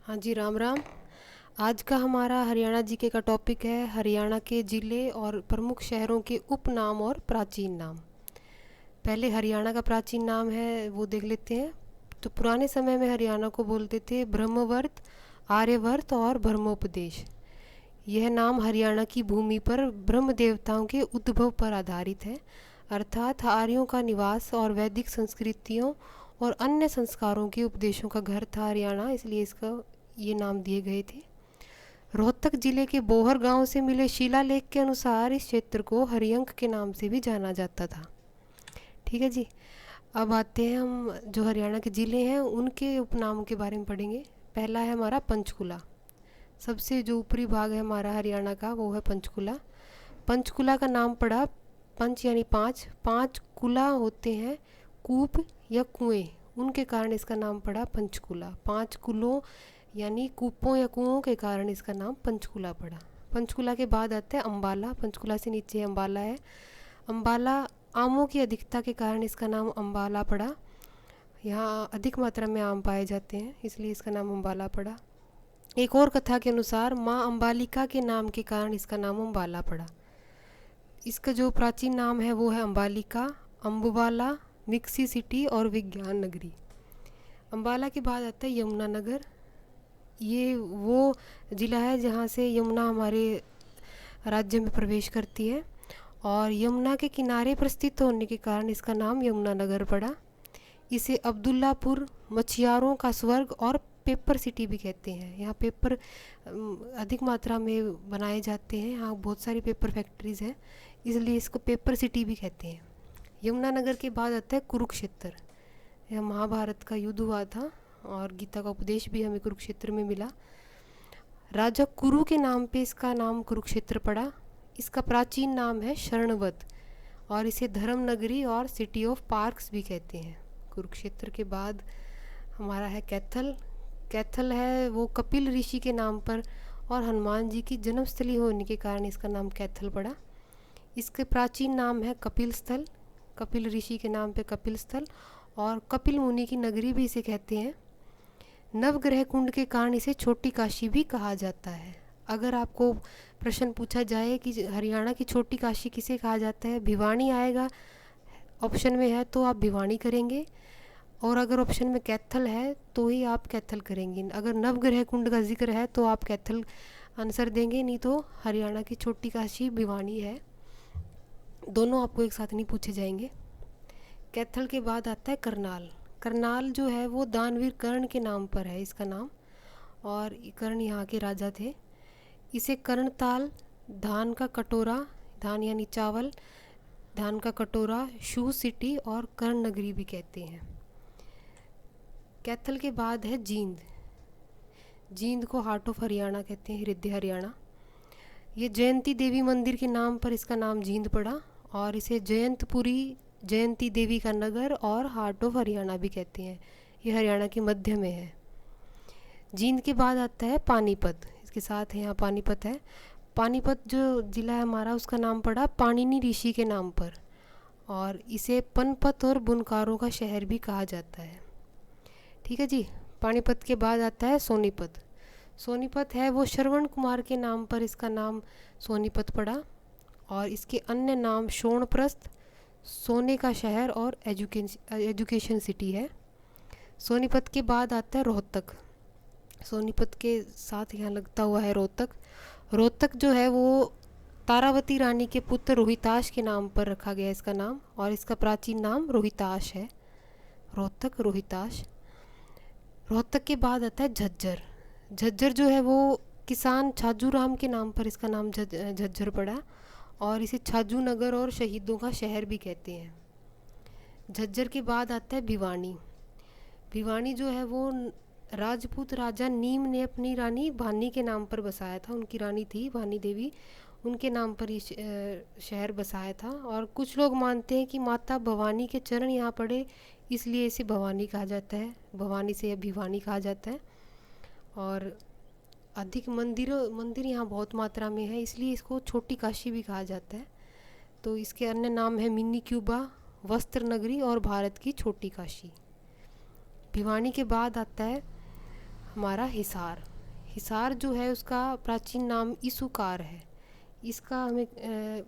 हाँ जी, राम राम। आज का हमारा हरियाणा जीके का टॉपिक है हरियाणा के ज़िले और प्रमुख शहरों के उपनाम और प्राचीन नाम। पहले हरियाणा का प्राचीन नाम है वो देख लेते हैं। तो पुराने समय में हरियाणा को बोलते थे ब्रह्मवर्त, आर्यवर्त और ब्रह्मोपदेश। यह नाम हरियाणा की भूमि पर ब्रह्म देवताओं के उद्भव पर आधारित है, अर्थात आर्यों का निवास और वैदिक संस्कृतियों और अन्य संस्कारों के उपदेशों का घर था हरियाणा, इसलिए इसका ये नाम दिए गए थे। रोहतक जिले के बोहर गांव से मिले शिलालेख के अनुसार इस क्षेत्र को हरियंक के नाम से भी जाना जाता था। ठीक है जी। अब आते हैं हम जो हरियाणा के ज़िले हैं उनके उपनामों के बारे में पढ़ेंगे। पहला है हमारा पंचकुला। सबसे जो ऊपरी भाग है हमारा हरियाणा का वो है पंचकुला। पंचकुला का नाम पड़ा, पंच यानी पाँच, पाँच कुला होते हैं कूप या कुएं, उनके कारण इसका नाम पड़ा पंचकुला। पांच कुलों यानी कूपों या कुओं के कारण इसका नाम पंचकुला पड़ा। पंचकुला के बाद आता है अम्बाला। पंचकुला से नीचे अम्बाला है। अम्बाला आमों की अधिकता के कारण इसका नाम अम्बाला पड़ा। यहाँ अधिक मात्रा में आम पाए जाते हैं, इसलिए इसका नाम अम्बाला पड़ा। एक और कथा के अनुसार माँ अम्बालिका के नाम के कारण इसका नाम अम्बाला पड़ा। इसका जो प्राचीन नाम है वो है अम्बालिका, अम्बुबाला, मिक्सी सिटी और विज्ञान नगरी। अम्बाला के बाद आता है यमुनानगर। ये वो ज़िला है जहाँ से यमुना हमारे राज्य में प्रवेश करती है और यमुना के किनारे पर स्थित होने के कारण इसका नाम यमुनानगर पड़ा। इसे अब्दुल्लापुर, मछियारों का स्वर्ग और पेपर सिटी भी कहते हैं। यहाँ पेपर अधिक मात्रा में बनाए जाते हैं, यहाँ बहुत सारी पेपर फैक्ट्रीज़ हैं, इसलिए इसको पेपर सिटी भी कहते हैं। यमुनानगर के बाद आता है कुरुक्षेत्र। यह महाभारत का युद्ध हुआ था और गीता का उपदेश भी हमें कुरुक्षेत्र में मिला। राजा कुरु के नाम पे इसका नाम कुरुक्षेत्र पड़ा। इसका प्राचीन नाम है शरणवत और इसे धर्म नगरी और सिटी ऑफ पार्क्स भी कहते हैं। कुरुक्षेत्र के बाद हमारा है कैथल। कैथल है वो कपिल ऋषि के नाम पर और हनुमान जी की जन्मस्थली होने के कारण इसका नाम कैथल पड़ा। इसके प्राचीन नाम है कपिल स्थल। कपिल ऋषि के नाम पे कपिल स्थल और कपिल मुनि की नगरी भी इसे कहते हैं। नवग्रह कुंड के कारण इसे छोटी काशी भी कहा जाता है। अगर आपको प्रश्न पूछा जाए कि हरियाणा की छोटी काशी किसे कहा जाता है, भिवानी आएगा ऑप्शन में है तो आप भिवानी करेंगे, और अगर ऑप्शन में कैथल है तो ही आप कैथल करेंगे। अगर नवग्रह कुंड का जिक्र है तो आप कैथल आंसर देंगे, नहीं तो हरियाणा की छोटी काशी भिवानी है। दोनों आपको एक साथ नहीं पूछे जाएंगे। कैथल के बाद आता है करनाल। करनाल जो है वो दानवीर कर्ण के नाम पर है इसका नाम, और कर्ण यहाँ के राजा थे। इसे कर्णताल, धान का कटोरा, धान यानी चावल, धान का कटोरा, शू सिटी और कर्ण नगरी भी कहते हैं। कैथल के बाद है जींद। जींद को हार्ट ऑफ हरियाणा कहते हैं, हृदय हरियाणा। ये जयंती देवी मंदिर के नाम पर इसका नाम जींद पड़ा और इसे जयंतपुरी, जयंती देवी का नगर और हार्ट ऑफ हरियाणा भी कहते हैं। ये हरियाणा के मध्य में है। जींद के बाद आता है पानीपत। इसके साथ है यहाँ पानीपत है। पानीपत जो ज़िला है हमारा उसका नाम पड़ा पाणिनि ऋषि के नाम पर और इसे पनपत और बुनकारों का शहर भी कहा जाता है। ठीक है जी। पानीपत के बाद आता है सोनीपत। सोनीपत है वो श्रवण कुमार के नाम पर इसका नाम सोनीपत पड़ा और इसके अन्य नाम शोणप्रस्थ, सोने का शहर और एजुकेशन सिटी है। सोनीपत के बाद आता है रोहतक। सोनीपत के साथ यहाँ लगता हुआ है रोहतक। रोहतक जो है वो तारावती रानी के पुत्र रोहिताश के नाम पर रखा गया इसका नाम, और इसका प्राचीन नाम रोहिताश है। रोहतक, रोहिताश। रोहतक के बाद आता है झज्जर। झज्जर जो है वो किसान छाजू राम के नाम पर इसका नाम झज्जर पड़ा और इसे छाजू नगर और शहीदों का शहर भी कहते हैं। झज्जर के बाद आता है भिवानी। भिवानी जो है वो राजपूत राजा नीम ने अपनी रानी भानी के नाम पर बसाया था। उनकी रानी थी भानी देवी, उनके नाम पर ये शहर बसाया था। और कुछ लोग मानते हैं कि माता भवानी के चरण यहाँ पड़े, इसलिए इसे भवानी कहा जाता है। भवानी से भिवानी कहा जाता है। और अधिक मंदिर यहाँ बहुत मात्रा में है, इसलिए इसको छोटी काशी भी कहा जाता है। तो इसके अन्य नाम है मिनी क्यूबा, वस्त्र नगरी और भारत की छोटी काशी। भिवानी के बाद आता है हमारा हिसार। हिसार जो है उसका प्राचीन नाम इसुकार है। इसका हमें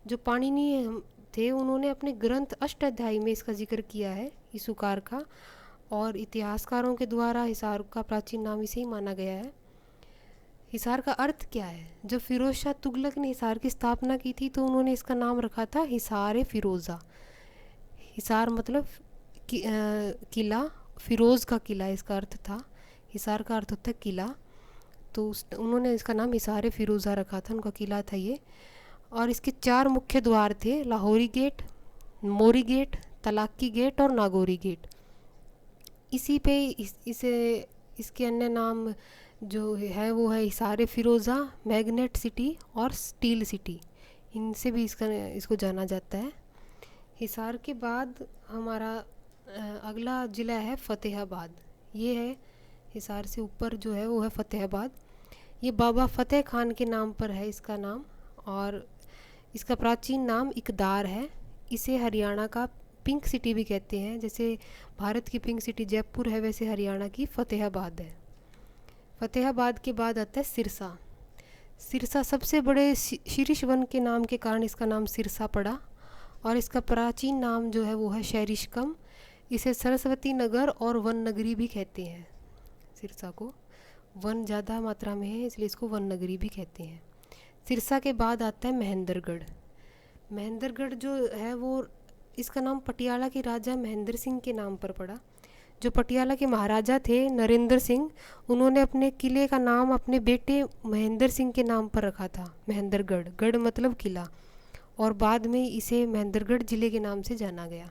जो पाणिनि थे उन्होंने अपने ग्रंथ अष्टाध्यायी में इसका जिक्र किया है इसुकार का, और इतिहासकारों के द्वारा हिसार का प्राचीन नाम इसे ही माना गया है। हिसार का अर्थ क्या है? जब फिरोज शाह तुगलक ने हिसार की स्थापना की थी तो उन्होंने इसका नाम रखा था हिसार फिरोज़ा। हिसार मतलब किला, फिरोज़ का किला इसका अर्थ था। हिसार का अर्थ होता है किला, तो उन्होंने इसका नाम हिसार फिरोज़ा रखा था, उनका किला था ये। और इसके 4 मुख्य द्वार थे, लाहौरी गेट, मोरी गेट, तलाक्की गेट और नागौरी गेट। इसी पे इसके अन्य नाम जो है वो है हिसार फिरोज़ा, मैग्नेट सिटी और स्टील सिटी, इनसे भी इसको जाना जाता है। हिसार के बाद हमारा अगला ज़िला है फ़तेहाबाद। ये है हिसार से ऊपर जो है वो है फ़तेहाबाद। ये बाबा फ़तेह खान के नाम पर है इसका नाम, और इसका प्राचीन नाम इकदार है। इसे हरियाणा का पिंक सिटी भी कहते हैं। जैसे भारत की पिंक सिटी जयपुर है, वैसे हरियाणा की फ़तेहाबाद है। फ़तेहाबाद के बाद आता है सिरसा। सिरसा सबसे बड़े शीर्ष वन के नाम के कारण इसका नाम सिरसा पड़ा, और इसका प्राचीन नाम जो है वो है शैरिशकम। इसे सरस्वती नगर और वन नगरी भी कहते हैं। सिरसा को वन ज़्यादा मात्रा में है इसलिए इसको वन नगरी भी कहते हैं। सिरसा के बाद आता है महेंद्रगढ़। महेंद्रगढ़ जो है वो इसका नाम पटियाला के राजा महेंद्र सिंह के नाम पर पड़ा। जो पटियाला के महाराजा थे नरेंद्र सिंह, उन्होंने अपने किले का नाम अपने बेटे महेंद्र सिंह के नाम पर रखा था, महेंद्रगढ़। गढ़ मतलब किला, और बाद में इसे महेंद्रगढ़ ज़िले के नाम से जाना गया।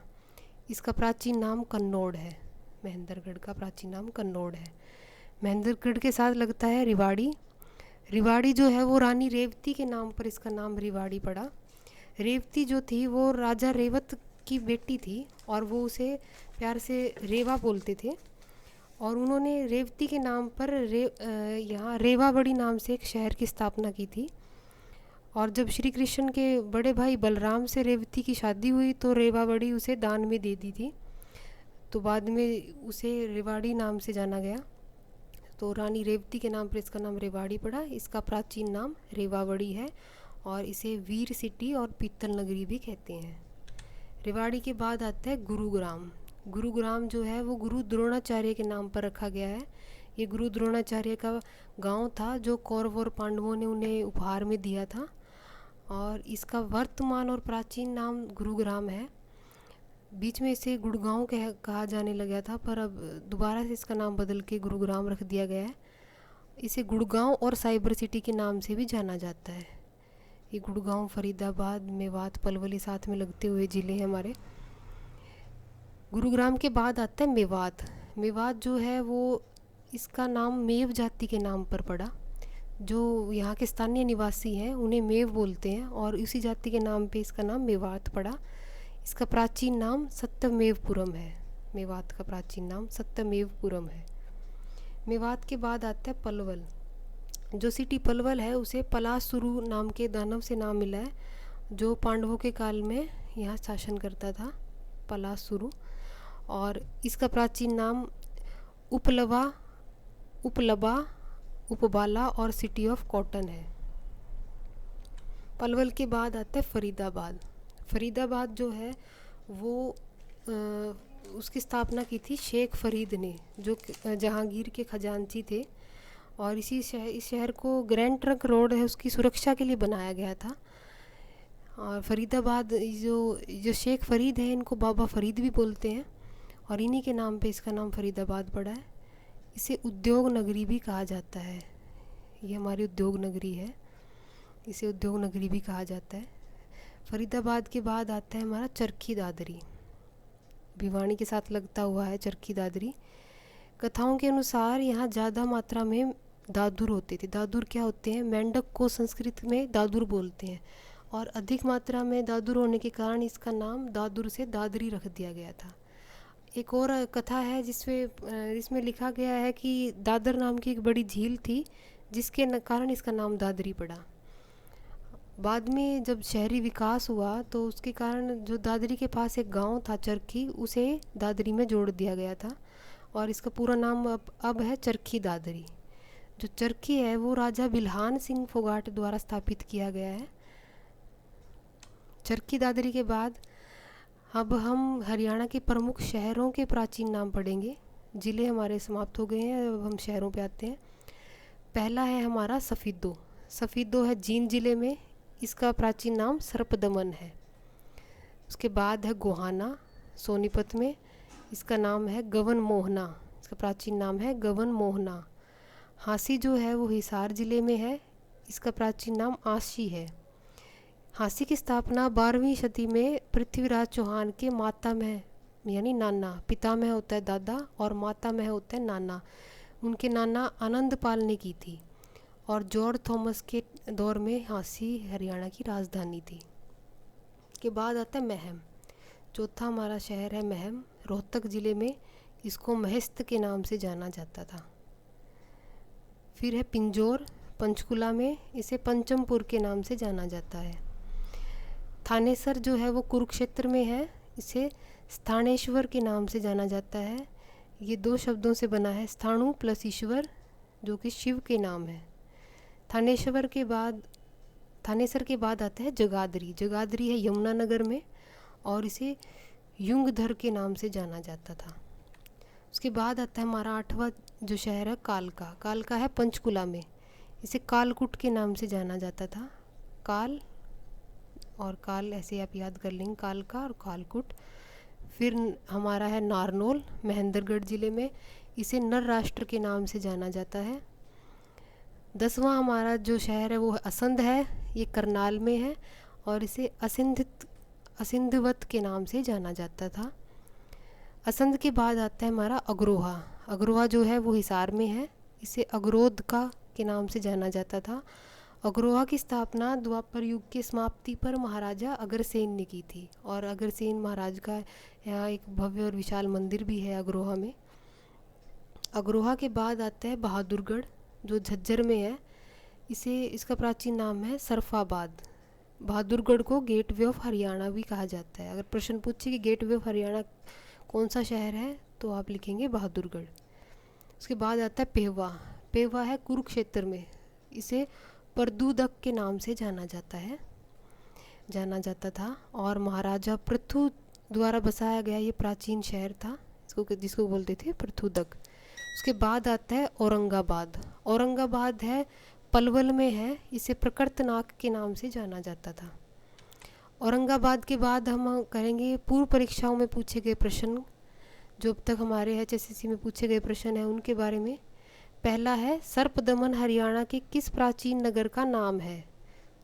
इसका प्राचीन नाम कन्नौड़ है। महेंद्रगढ़ का प्राचीन नाम कन्नौड़ है। महेंद्रगढ़ के साथ लगता है रिवाड़ी। रिवाड़ी जो है वो रानी रेवती के नाम पर इसका नाम रिवाड़ी पड़ा। रेवती जो थी वो राजा रेवत की बेटी थी, और वो उसे प्यार से रेवा बोलते थे, और उन्होंने रेवती के नाम पर यहाँ रेवाबड़ी नाम से एक शहर की स्थापना की थी। और जब श्री कृष्ण के बड़े भाई बलराम से रेवती की शादी हुई तो रेवाबड़ी उसे दान में दे दी थी, तो बाद में उसे रेवाड़ी नाम से जाना गया। तो रानी रेवती के नाम पर इसका नाम रेवाड़ी पड़ा। इसका प्राचीन नाम रेवाबड़ी है, और इसे वीर सिटी और पीतल नगरी भी कहते हैं। रेवाड़ी के बाद आता है गुरुग्राम। गुरुग्राम जो है वो गुरु द्रोणाचार्य के नाम पर रखा गया है। ये गुरु द्रोणाचार्य का गांव था जो कौरव और पांडवों ने उन्हें उपहार में दिया था, और इसका वर्तमान और प्राचीन नाम गुरुग्राम है। बीच में इसे गुड़गांव कहा जाने लगा था, पर अब दोबारा से इसका नाम बदल के गुरुग्राम रख दिया गया है। इसे गुड़गांव और साइबर सिटी के नाम से भी जाना जाता है। ये गुड़गांव, फरीदाबाद, मेवात, पलवल साथ में लगते हुए ज़िले हैं हमारे। गुरुग्राम के बाद आता है मेवात। मेवात जो है वो इसका नाम मेव जाति के नाम पर पड़ा। जो यहाँ के स्थानीय निवासी हैं उन्हें मेव बोलते हैं, और उसी जाति के नाम पे इसका नाम मेवात पड़ा। इसका प्राचीन नाम सत्यमेवपुरम है। मेवात का प्राचीन नाम सत्यमेवपुरम है। मेवात के बाद आता है पलवल। जो सिटी पलवल है उसे पलासुरु नाम के दानव से नाम मिला है, जो पांडवों के काल में यहाँ शासन करता था, पलासुरु। और इसका प्राचीन नाम उपलबा, उपबाला और सिटी ऑफ कॉटन है। पलवल के बाद आता है फरीदाबाद। फरीदाबाद जो है वो उसकी स्थापना की थी शेख फरीद ने, जो जहांगीर के खजांची थे, और इस शहर को ग्रैंड ट्रंक रोड है उसकी सुरक्षा के लिए बनाया गया था। और फरीदाबाद जो शेख फरीद है इनको बाबा फरीद भी बोलते हैं, और इन्हीं के नाम पे इसका नाम फरीदाबाद पड़ा है। इसे उद्योग नगरी भी कहा जाता है। ये हमारी उद्योग नगरी है, इसे उद्योग नगरी भी कहा जाता है। फरीदाबाद के बाद आता है हमारा चरखी दादरी। भिवानी के साथ लगता हुआ है चरखी दादरी। कथाओं के अनुसार यहाँ ज़्यादा मात्रा में दादुर होते थे। दादुर क्या होते हैं? मेंढक को संस्कृत में दादुर बोलते हैं, और अधिक मात्रा में दादुर होने के कारण इसका नाम दादुर से दादरी रख दिया गया था। एक और कथा है जिसमें लिखा गया है कि दादर नाम की एक बड़ी झील थी जिसके कारण इसका नाम दादरी पड़ा। बाद में जब शहरी विकास हुआ तो उसके कारण जो दादरी के पास एक गांव था चरखी, उसे दादरी में जोड़ दिया गया था, और इसका पूरा नाम अब है चरखी दादरी। जो चरखी है वो राजा बिल्हान सिंह फोगाट द्वारा स्थापित किया गया है। चरखी दादरी के बाद अब हम हरियाणा के प्रमुख शहरों के प्राचीन नाम पढ़ेंगे। ज़िले हमारे समाप्त हो गए हैं, अब हम शहरों पे आते हैं। पहला है हमारा सफ़ीदो। सफ़ीदो है जींद ज़िले में, इसका प्राचीन नाम सर्पदमन है। उसके बाद है गोहाना सोनीपत में, इसका नाम है गवन मोहना, इसका प्राचीन नाम है गवन मोहना। हांसी जो है वो हिसार ज़िले में है, इसका प्राचीन नाम आशी है। हांसी की स्थापना 12वीं शती में पृथ्वीराज चौहान के माता में यानी नाना, पिता में होता है दादा और माता में होता है नाना, उनके नाना आनंदपाल ने की थी। और जॉर्ज थॉमस के दौर में हांसी हरियाणा की राजधानी थी। के बाद आता है महम। चौथा हमारा शहर है महम, रोहतक ज़िले में, इसको महस्त के नाम से जाना जाता था। फिर है पिंजौर पंचकुला में, इसे पंचमपुर के नाम से जाना जाता है। थानेसर जो है वो कुरुक्षेत्र में है, इसे स्थानेश्वर के नाम से जाना जाता है। ये 2 शब्दों से बना है, स्थाणु प्लस ईश्वर, जो कि शिव के नाम है। थानेसर के बाद आता है जगाधरी। जगाधरी है यमुनानगर में और इसे युंगधर के नाम से जाना जाता था। उसके बाद आता है हमारा 8वां जो शहर है कालका। कालका है पंचकुला में, इसे कालकुट के नाम से जाना जाता था। काल और काल ऐसे आप याद कर लेंगे, कालका और कालकुट। फिर हमारा है नारनौल महेंद्रगढ़ ज़िले में, इसे नर राष्ट्र के नाम से जाना जाता है। 10वां हमारा जो शहर है वो असंध है, ये करनाल में है और इसे असिंधवत के नाम से जाना जाता था। असंध के बाद आता है हमारा अग्रोहा। अग्रोहा जो है वो हिसार में है, इसे अग्रोध का के नाम से जाना जाता था। अग्रोहा की स्थापना द्वापर युग की समाप्ति पर महाराजा अग्रसेन ने की थी और अग्रसेन महाराज का यहाँ एक भव्य और विशाल मंदिर भी है अग्रोहा में। अग्रोहा के बाद आता है बहादुरगढ़ जो झज्जर में है, इसका प्राचीन नाम है सरफाबाद। बहादुरगढ़ को गेटवे ऑफ हरियाणा भी कहा जाता है। अगर प्रश्न पूछे कि गेटवे ऑफ हरियाणा कौन सा शहर है तो आप लिखेंगे बहादुरगढ़। उसके बाद आता है पेहवा। पेहवा है कुरुक्षेत्र में, इसे परदुदक के नाम से जाना जाता था और महाराजा पृथु द्वारा बसाया गया ये प्राचीन शहर था, जिसको बोलते थे पृथुदक। उसके बाद आता है औरंगाबाद। औरंगाबाद है पलवल में है, इसे प्रकर्तनाक के नाम से जाना जाता था। औरंगाबाद के बाद हम करेंगे पूर्व परीक्षाओं में पूछे गए प्रश्न, जो अब तक हमारे HSCC में पूछे गए प्रश्न हैं उनके बारे में। पहला है सर्पदमन हरियाणा के किस प्राचीन नगर का नाम है?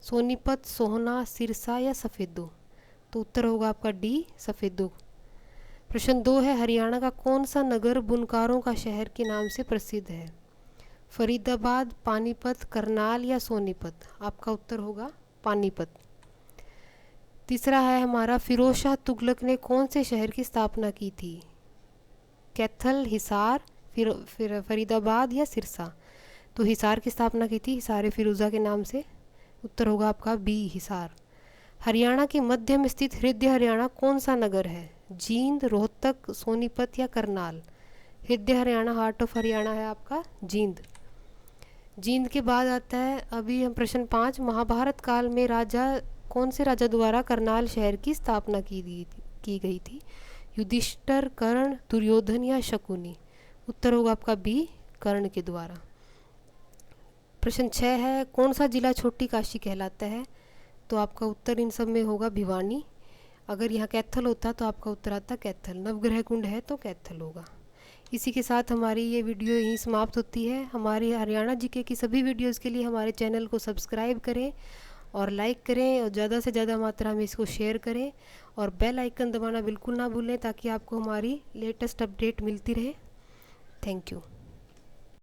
सोनीपत, सोहना, सिरसा या सफ़ेदो? तो उत्तर होगा आपका डी सफ़ेदो। प्रश्न 2 है हरियाणा का कौन सा नगर बुनकारों का शहर के नाम से प्रसिद्ध है? फरीदाबाद, पानीपत, करनाल या सोनीपत? आपका उत्तर होगा पानीपत। तीसरा है हमारा फिरोज शाह तुगलक ने कौन से शहर की स्थापना की थी? कैथल, हिसार, फिर फरीदाबाद या सिरसा? तो हिसार की स्थापना की थी, हिसार फिरोज़ा के नाम से। उत्तर होगा आपका बी हिसार। हरियाणा के मध्य में स्थित हृदय हरियाणा कौन सा नगर है? जींद, रोहतक, सोनीपत या करनाल? हृदय हरियाणा, हार्ट ऑफ हरियाणा है आपका जींद। जींद के बाद आता है अभी हम प्रश्न 5, महाभारत काल में कौन से राजा द्वारा करनाल शहर की स्थापना की गई थी? युधिष्ठिर, कर्ण, दुर्योधन या शकुनी? उत्तर होगा आपका बी कर्ण के द्वारा। प्रश्न 6 है कौन सा जिला छोटी काशी कहलाता है? तो आपका उत्तर इन सब में होगा भिवानी। अगर यहाँ कैथल होता तो आपका उत्तर आता कैथल। नवग्रह कुंड है तो कैथल होगा। इसी के साथ हमारी ये वीडियो यहीं समाप्त होती है। हमारी हरियाणा जीके की सभी वीडियोज़ के लिए हमारे चैनल को सब्सक्राइब करें और लाइक करें और ज़्यादा से ज़्यादा मात्रा में इसको शेयर करें और बेल आइकन दबाना बिल्कुल ना भूलें ताकि आपको हमारी लेटेस्ट अपडेट मिलती रहे। Thank you.